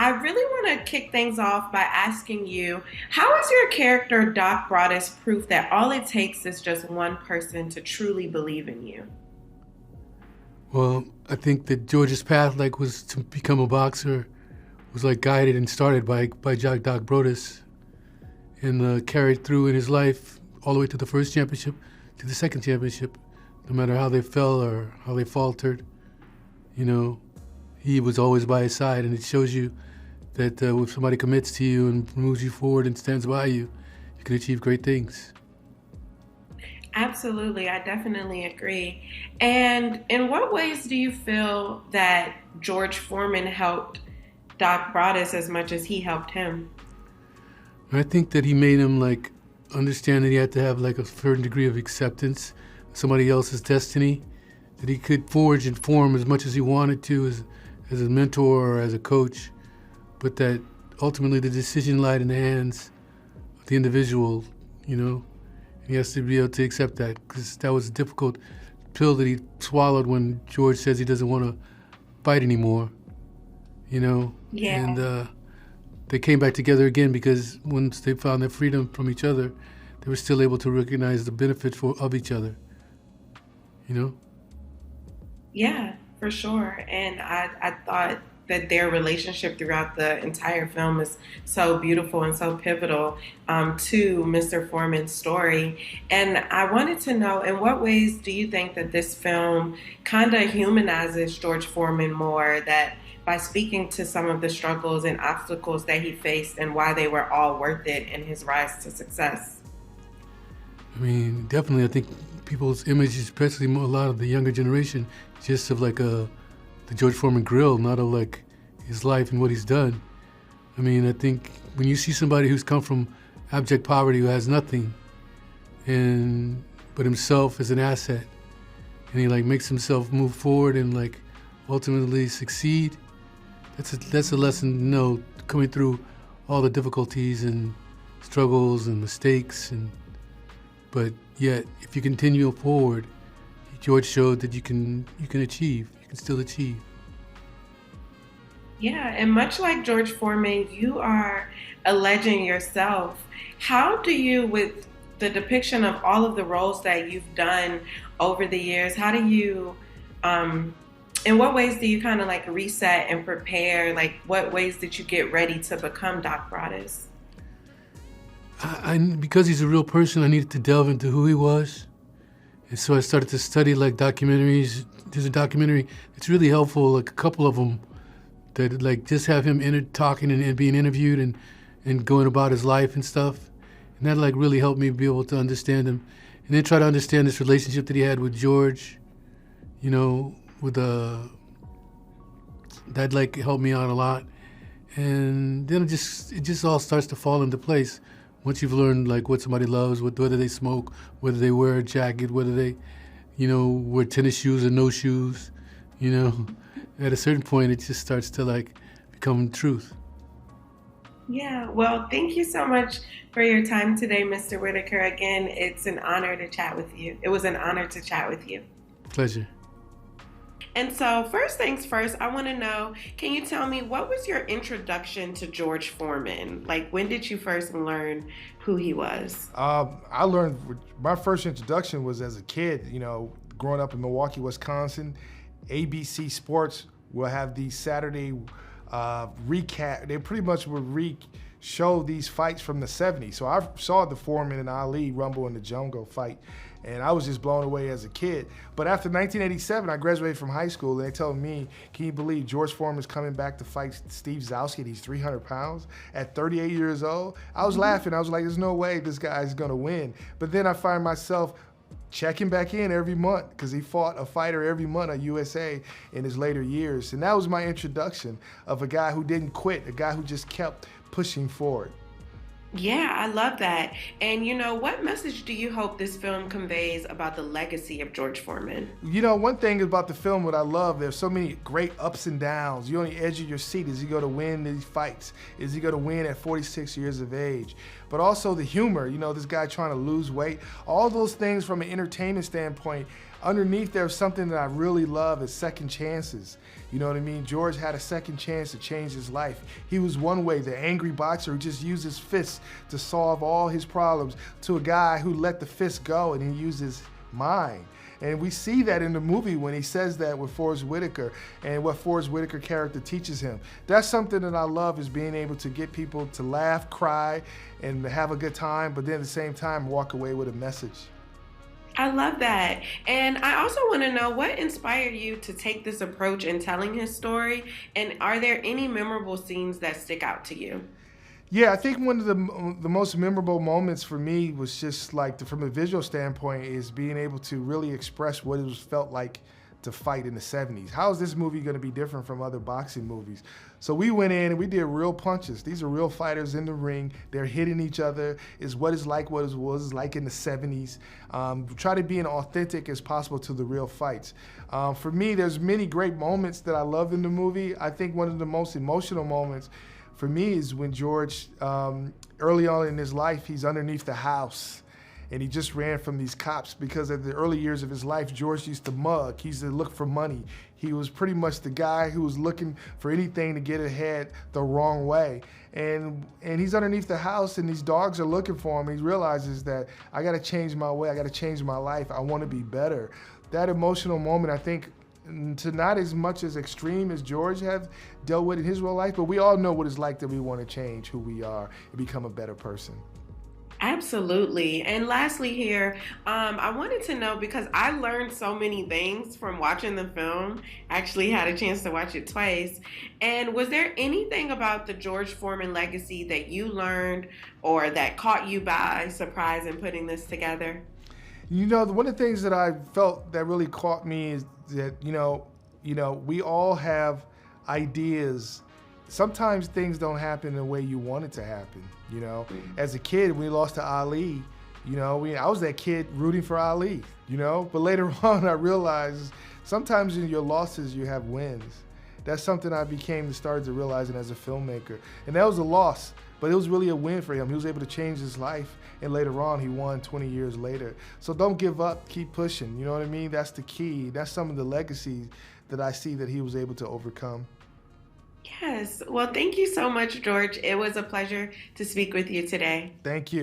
I really want to kick things off by asking you, how is your character Doc Broadus proof that all it takes is just one person to truly believe in you? Well, I think that George's path, like, was to become a boxer, was like guided and started by Doc Broadus, and carried through in his life all the way to the first championship, to the second championship. No matter how they fell or how they faltered, you know, he was always by his side, and it shows you that if somebody commits to you and moves you forward and stands by you, you can achieve great things. Absolutely, I definitely agree. And in what ways do you feel that George Foreman helped Doc Broadus as much as he helped him? I think that he made him like understand that he had to have like a certain degree of acceptance of somebody else's destiny, that he could forge and form as much as he wanted to as a mentor or as a coach, but that ultimately the decision lied in the hands of the individual, you know. He has to be able to accept that, because that was a difficult pill that he swallowed when George says he doesn't want to fight anymore, you know. Yeah. And they came back together again because once they found their freedom from each other, they were still able to recognize the benefit of each other, you know. Yeah, for sure. And I thought that their relationship throughout the entire film is so beautiful and so pivotal to Mr. Foreman's story. And I wanted to know, in what ways do you think that this film kind of humanizes George Foreman more, that by speaking to some of the struggles and obstacles that he faced and why they were all worth it in his rise to success? I mean, definitely, I think people's image, especially a lot of the younger generation, just of like the George Foreman grill, not of like his life and what he's done. I mean, I think when you see somebody who's come from abject poverty, who has nothing, but himself is an asset, and he like makes himself move forward and like ultimately succeed, that's a lesson to know, coming through all the difficulties and struggles and mistakes, but yet if you continue forward, George showed that you can still achieve. Yeah, and much like George Foreman, you are a legend yourself. How do you, with the depiction of all of the roles that you've done over the years, how do you, in what ways do you kind of like reset and prepare? Like, what ways did you get ready to become Doc Broadus? Because he's a real person, I needed to delve into who he was. And so I started to study like documentaries. There's a documentary that's really helpful, like a couple of them, that like just have him talking and being interviewed and going about his life and stuff. And that like really helped me be able to understand him. And then try to understand this relationship that he had with George, you know, that like helped me out a lot. And then it just all starts to fall into place. Once you've learned like what somebody loves, whether they smoke, whether they wear a jacket, whether they, you know, wear tennis shoes or no shoes, you know, at a certain point it just starts to like become truth. Yeah, well, thank you so much for your time today, Mr. Whitaker. Again, it's an honor to chat with you. It was an honor to chat with you. Pleasure. And so, first things first, I want to know, can you tell me, what was your introduction to George Foreman? Like, when did you first learn who he was? I learned, my first introduction was as a kid, you know, growing up in Milwaukee, Wisconsin. ABC Sports will have these Saturday recap. They pretty much would show these fights from the 70s. So I saw the Foreman and Ali Rumble in the Jungle fight, and I was just blown away as a kid. But after 1987, I graduated from high school, and they told me, can you believe George Foreman's coming back to fight Steve Zowski, and he's 300 pounds at 38 years old? I was laughing. I was like, there's no way this guy's gonna win. But then I find myself checking back in every month, because he fought a fighter every month on USA in his later years. And that was my introduction of a guy who didn't quit, a guy who just kept pushing forward. Yeah, I love that. And, you know, what message do you hope this film conveys about the legacy of George Foreman? You know, one thing about the film, what I love, there's so many great ups and downs. You're on the edge of your seat. Is he going to win these fights? Is he going to win at 46 years of age? But also the humor, you know, this guy trying to lose weight. All those things from an entertainment standpoint, underneath there's something that I really love is second chances. You know what I mean? George had a second chance to change his life. He was one way, the angry boxer who just used his fists to solve all his problems, to a guy who let the fist go and he used his mind. And we see that in the movie when he says that with Forest Whitaker and what Forest Whitaker character teaches him. That's something that I love, is being able to get people to laugh, cry, and have a good time, but then at the same time walk away with a message. I love that. And I also want to know what inspired you to take this approach in telling his story, and are there any memorable scenes that stick out to you? Yeah, I think one of the most memorable moments for me was just like, from a visual standpoint, is being able to really express what it felt like to fight in the 70s. How is this movie going to be different from other boxing movies? So we went in and we did real punches. These are real fighters in the ring. They're hitting each other. It's what it's like, what it was like in the 70s. Try to be as authentic as possible to the real fights. For me, there's many great moments that I love in the movie. I think one of the most emotional moments for me is when George, early on in his life, he's underneath the house. And he just ran from these cops because of the early years of his life, George used to mug. He used to look for money. He was pretty much the guy who was looking for anything to get ahead the wrong way. And he's underneath the house and these dogs are looking for him. He realizes that I gotta change my way, I gotta change my life, I wanna be better. That emotional moment, I think, to not as much as extreme as George have dealt with in his real life, but we all know what it's like that we wanna change who we are and become a better person. Absolutely. And lastly here, I wanted to know, because I learned so many things from watching the film, actually had a chance to watch it twice, and was there anything about the George Foreman legacy that you learned or that caught you by surprise in putting this together? You know, one of the things that I felt that really caught me is that, we all have ideas. Sometimes things don't happen the way you want it to happen, As a kid, we lost to Ali, I was that kid rooting for Ali, But later on, I realized sometimes in your losses, you have wins. That's something I started to realizing as a filmmaker. And that was a loss, but it was really a win for him. He was able to change his life, and later on, he won 20 years later. So don't give up, keep pushing, you know what I mean? That's the key. That's some of the legacies that I see that he was able to overcome. Yes. Well, thank you so much, George. It was a pleasure to speak with you today. Thank you.